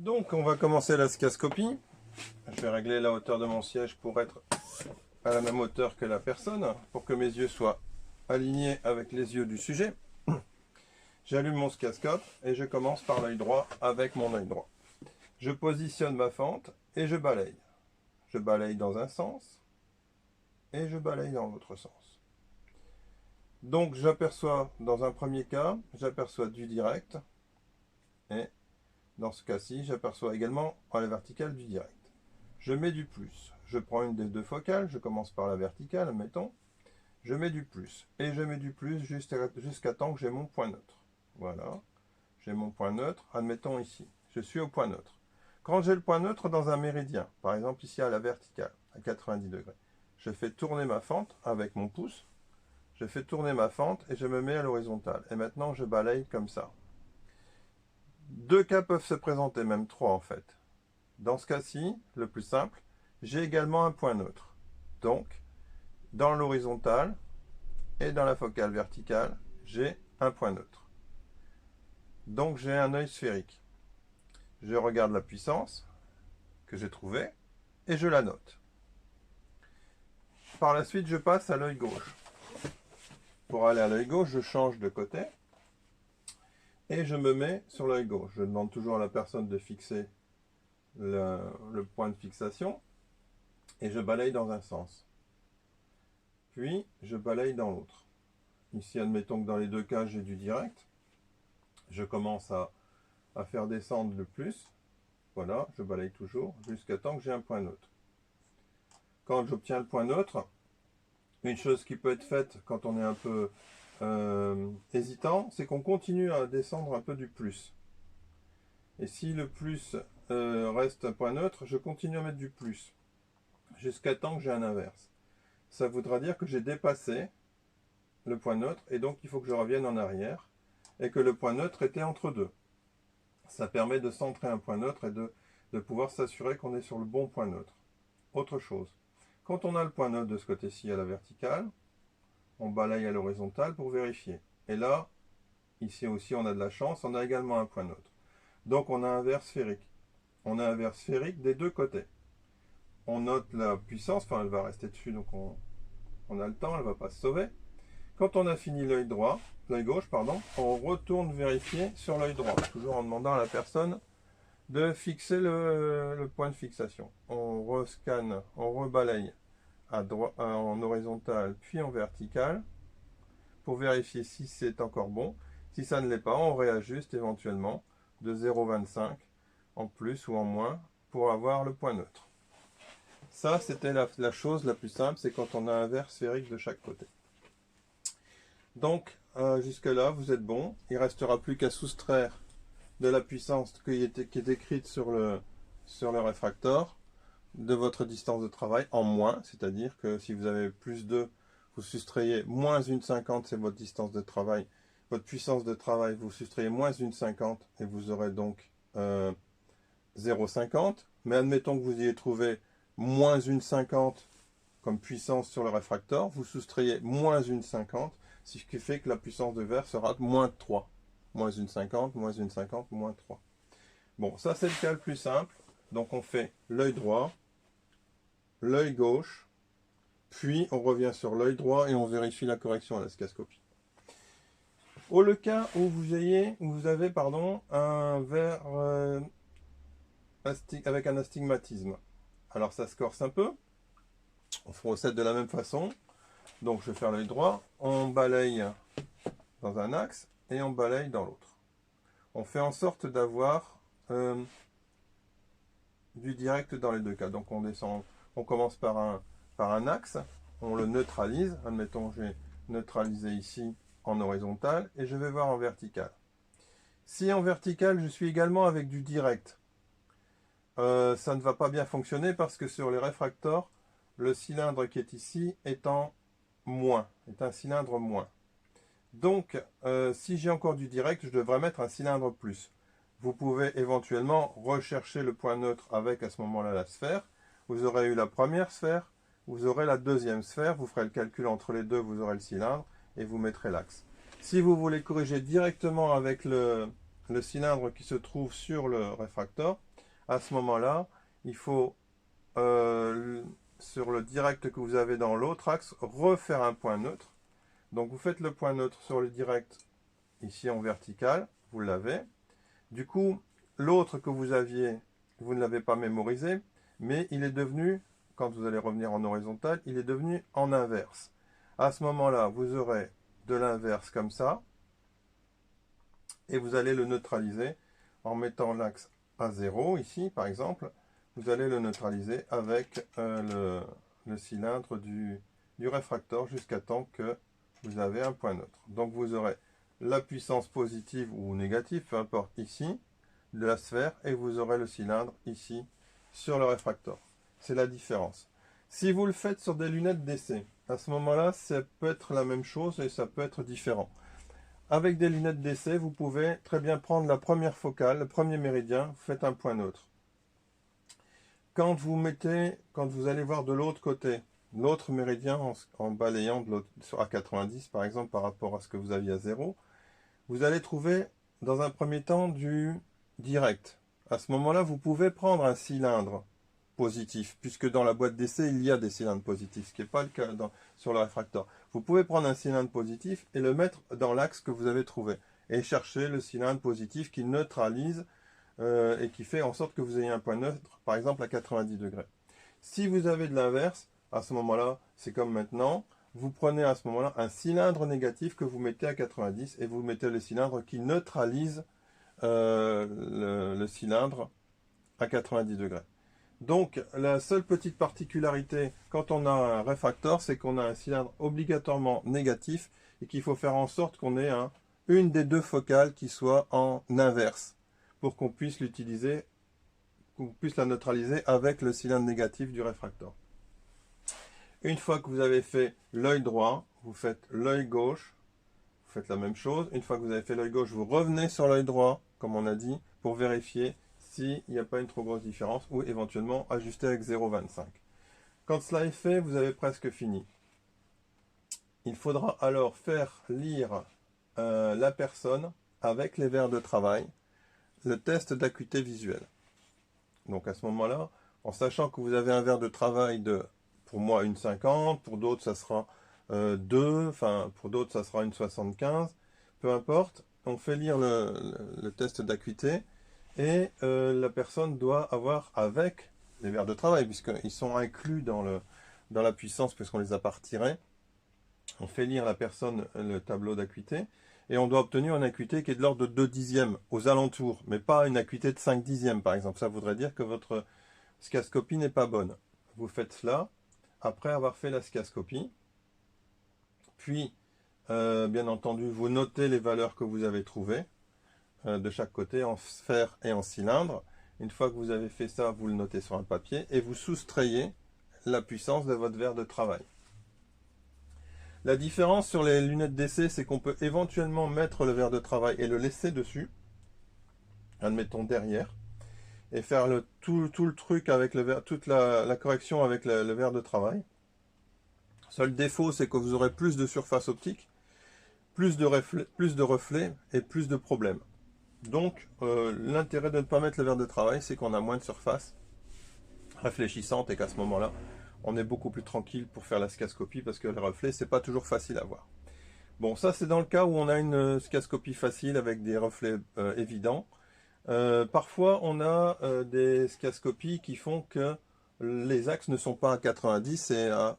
Donc on va commencer la scascopie. Je vais régler la hauteur de mon siège pour être à la même hauteur que la personne, pour que mes yeux soient alignés avec les yeux du sujet. J'allume mon scascope et je commence par l'œil droit avec mon œil droit. Je positionne ma fente et je balaye. Je balaye dans un sens et je balaye dans l'autre sens. Donc j'aperçois, dans un premier cas, j'aperçois du direct et dans ce cas-ci, j'aperçois également à la verticale du direct. Je mets du plus. Je prends une des deux focales, je commence par la verticale, admettons. Je mets du plus. Et je mets du plus jusqu'à temps que j'ai mon point neutre. Voilà. J'ai mon point neutre, admettons ici. Je suis au point neutre. Quand j'ai le point neutre dans un méridien, par exemple ici à la verticale, à 90 degrés, je fais tourner ma fente avec mon pouce. Je fais tourner ma fente et je me mets à l'horizontale. Et maintenant, je balaye comme ça. Deux cas peuvent se présenter, même trois en fait. Dans ce cas-ci, le plus simple, j'ai également un point neutre. Donc, dans l'horizontale et dans la focale verticale, j'ai un point neutre. Donc, j'ai un œil sphérique. Je regarde la puissance que j'ai trouvée et je la note. Par la suite, je passe à l'œil gauche. Pour aller à l'œil gauche, je change de côté et je me mets sur l'œil gauche. Je demande toujours à la personne de fixer le point de fixation et je balaye dans un sens. Puis, je balaye dans l'autre. Ici, admettons que dans les deux cas, j'ai du direct. Je commence à faire descendre le plus. Voilà, je balaye toujours jusqu'à temps que j'ai un point neutre. Quand j'obtiens le point neutre, une chose qui peut être faite quand on est un peu hésitant, c'est qu'on continue à descendre un peu du plus. Et si le plus reste un point neutre, je continue à mettre du plus jusqu'à temps que j'ai un inverse. Ça voudra dire que j'ai dépassé le point neutre et donc il faut que je revienne en arrière et que le point neutre était entre deux. Ça permet de centrer un point neutre et de pouvoir s'assurer qu'on est sur le bon point neutre. Autre chose, quand on a le point neutre de ce côté-ci à la verticale, on balaye à l'horizontale pour vérifier. Et là, ici aussi on a de la chance, on a également un point neutre. Donc on a un verre sphérique. On a un verre sphérique des deux côtés. On note la puissance, enfin elle va rester dessus, donc on a le temps, elle ne va pas se sauver. Quand on a fini l'œil droit, l'œil gauche, pardon, on retourne vérifier sur l'œil droit, toujours en demandant à la personne de fixer le point de fixation. On rescanne, on rebalaye en horizontal puis en vertical pour vérifier si c'est encore bon. Si ça ne l'est pas, on réajuste éventuellement de 0,25 en plus ou en moins pour avoir le point neutre. Ça, c'était la chose la plus simple, c'est quand on a un verre sphérique de chaque côté. Donc, jusque-là, vous êtes bon. Il ne restera plus qu'à soustraire de la puissance qui est écrite sur le réfracteur de votre distance de travail en moins, c'est-à-dire que si vous avez plus 2, vous soustrayez moins 1,50, c'est votre distance de travail. Votre puissance de travail, vous soustrayez moins 1,50 et vous aurez donc 0,50. Mais admettons que vous ayez trouvé moins 1,50 comme puissance sur le réfracteur, vous soustrayez moins 1,50, ce qui fait que la puissance de verre sera moins 3. Moins 1,50, moins 1,50, moins 3. Bon, ça c'est le cas le plus simple. Donc on fait l'œil droit, l'œil gauche, puis on revient sur l'œil droit et on vérifie la correction à la scascopie. Au le cas où vous avez un verre avec un astigmatisme, alors ça se corse un peu. On procède de la même façon. Donc je vais faire l'œil droit, on balaye dans un axe et on balaye dans l'autre. On fait en sorte d'avoir du direct dans les deux cas. Donc on descend, on commence par un axe, on le neutralise. Admettons j'ai neutralisé ici en horizontal et je vais voir en vertical. Si en vertical je suis également avec du direct, ça ne va pas bien fonctionner parce que sur les réfracteurs, le cylindre qui est ici est en moins, est un cylindre moins. Donc, si j'ai encore du direct, je devrais mettre un cylindre plus. Vous pouvez éventuellement rechercher le point neutre avec à ce moment-là la sphère. Vous aurez eu la première sphère, vous aurez la deuxième sphère, vous ferez le calcul entre les deux, vous aurez le cylindre et vous mettrez l'axe. Si vous voulez corriger directement avec le cylindre qui se trouve sur le réfracteur, à ce moment-là, il faut, sur le direct que vous avez dans l'autre axe, refaire un point neutre. Donc vous faites le point neutre sur le direct, ici en vertical, vous l'avez. Du coup, l'autre que vous aviez, vous ne l'avez pas mémorisé, mais il est devenu, quand vous allez revenir en horizontal, il est devenu en inverse. À ce moment-là, vous aurez de l'inverse comme ça, et vous allez le neutraliser en mettant l'axe à 0 ici, par exemple. Vous allez le neutraliser avec le cylindre du réfracteur jusqu'à temps que vous avez un point neutre. Donc vous aurez la puissance positive ou négative, peu importe, ici, de la sphère, et vous aurez le cylindre ici sur le réfracteur. C'est la différence. Si vous le faites sur des lunettes d'essai, à ce moment-là, ça peut être la même chose et ça peut être différent. Avec des lunettes d'essai, vous pouvez très bien prendre la première focale, le premier méridien, vous faites un point neutre. Quand vous allez voir de l'autre côté, l'autre méridien en balayant de à 90 par exemple par rapport à ce que vous aviez à 0, vous allez trouver dans un premier temps du direct. À ce moment-là, vous pouvez prendre un cylindre positif, puisque dans la boîte d'essai, il y a des cylindres positifs, ce qui n'est pas le cas sur le réfracteur. Vous pouvez prendre un cylindre positif et le mettre dans l'axe que vous avez trouvé, et chercher le cylindre positif qui neutralise et qui fait en sorte que vous ayez un point neutre, par exemple à 90 degrés. Si vous avez de l'inverse, à ce moment-là, c'est comme maintenant, vous prenez à ce moment-là un cylindre négatif que vous mettez à 90 et vous mettez le cylindre qui neutralise le cylindre à 90 degrés. Donc, la seule petite particularité quand on a un réfracteur, c'est qu'on a un cylindre obligatoirement négatif et qu'il faut faire en sorte qu'on ait une des deux focales qui soit en inverse pour qu'on puisse l'utiliser, qu'on puisse la neutraliser avec le cylindre négatif du réfracteur. Une fois que vous avez fait l'œil droit, vous faites l'œil gauche, vous faites la même chose. Une fois que vous avez fait l'œil gauche, vous revenez sur l'œil droit, comme on a dit, pour vérifier s'il n'y a pas une trop grosse différence ou éventuellement ajuster avec 0,25. Quand cela est fait, vous avez presque fini. Il faudra alors faire lire la personne avec les verres de travail le test d'acuité visuelle. Donc à ce moment-là, en sachant que vous avez un verre de travail de, pour moi, une 50, pour d'autres ça sera 2, enfin pour d'autres ça sera une 75, peu importe, on fait lire le test d'acuité et la personne doit avoir avec les verres de travail, puisqu'ils sont inclus dans la puissance, puisqu'on les a pas retirés. On fait lire la personne le tableau d'acuité, et on doit obtenir une acuité qui est de l'ordre de 2 dixièmes aux alentours, mais pas une acuité de 5 dixièmes par exemple. Ça voudrait dire que votre skiascopie n'est pas bonne. Vous faites cela après avoir fait la skiascopie, puis bien entendu vous notez les valeurs que vous avez trouvées de chaque côté en sphère et en cylindre. Une fois que vous avez fait ça, vous le notez sur un papier et vous soustrayez la puissance de votre verre de travail. La différence sur les lunettes d'essai, c'est qu'on peut éventuellement mettre le verre de travail et le laisser dessus, admettons derrière, et faire tout le truc avec le verre, toute la correction avec le verre de travail. Seul défaut, c'est que vous aurez plus de surface optique, plus de reflets et plus de problèmes. Donc, l'intérêt de ne pas mettre le verre de travail, c'est qu'on a moins de surface réfléchissante et qu'à ce moment-là, on est beaucoup plus tranquille pour faire la skiascopie parce que les reflets, c'est pas toujours facile à voir. Bon, ça c'est dans le cas où on a une skiascopie facile avec des reflets évidents. Parfois, on a des skiascopies qui font que les axes ne sont pas à 90 et à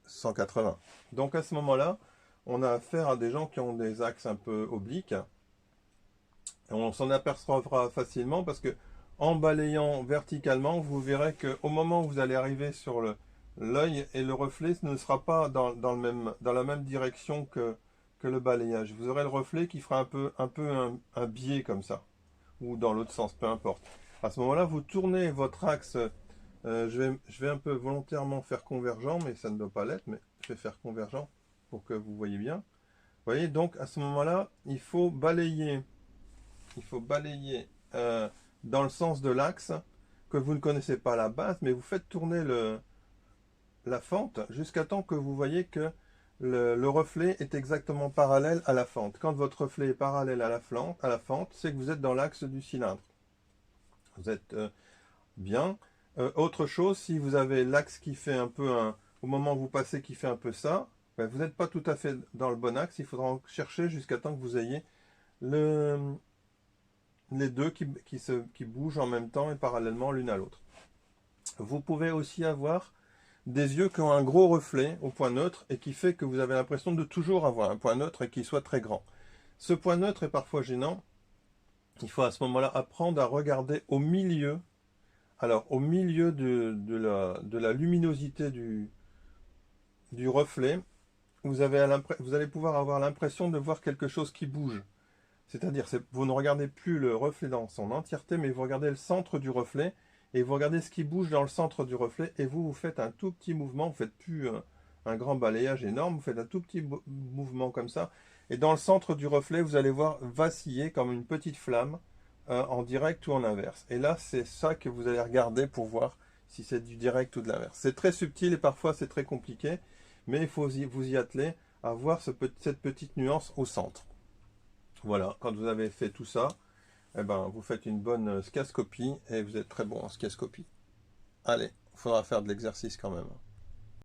180. Donc à ce moment-là, on a affaire à des gens qui ont des axes un peu obliques. Et on s'en apercevra facilement parce que en balayant verticalement, vous verrez qu'au moment où vous allez arriver sur l'œil et le reflet ne sera pas dans la même direction que le balayage. Vous aurez le reflet qui fera un biais comme ça, ou dans l'autre sens, peu importe. À ce moment-là, vous tournez votre axe. Je vais un peu volontairement faire convergent, mais ça ne doit pas l'être, mais je vais faire convergent pour que vous voyez bien. Vous voyez, donc à ce moment-là, il faut balayer dans le sens de l'axe que vous ne connaissez pas à la base, mais vous faites tourner la fente jusqu'à temps que vous voyez que le reflet est exactement parallèle à la fente. Quand votre reflet est parallèle à la fente, c'est que vous êtes dans l'axe du cylindre. Vous êtes bien. Autre chose, si vous avez l'axe qui fait un peu au moment où vous passez qui fait un peu ça, ben, vous n'êtes pas tout à fait dans le bon axe. Il faudra en chercher jusqu'à temps que vous ayez les deux qui bougent en même temps et parallèlement l'une à l'autre. Vous pouvez aussi avoir des yeux qui ont un gros reflet au point neutre et qui fait que vous avez l'impression de toujours avoir un point neutre et qu'il soit très grand. Ce point neutre est parfois gênant. Il faut à ce moment-là apprendre à regarder au milieu. Alors, au milieu de la luminosité du reflet, vous allez pouvoir avoir l'impression de voir quelque chose qui bouge. C'est-à-dire, vous ne regardez plus le reflet dans son entièreté, mais vous regardez le centre du reflet, et vous regardez ce qui bouge dans le centre du reflet, et vous faites un tout petit mouvement, vous ne faites plus un grand balayage énorme, vous faites un tout petit mouvement comme ça, et dans le centre du reflet, vous allez voir vaciller comme une petite flamme, en direct ou en inverse. Et là, c'est ça que vous allez regarder pour voir si c'est du direct ou de l'inverse. C'est très subtil et parfois c'est très compliqué, mais il faut vous y atteler à voir cette petite nuance au centre. Voilà, quand vous avez fait tout ça, eh ben, vous faites une bonne skiascopie et vous êtes très bon en skiascopie. Allez, il faudra faire de l'exercice quand même.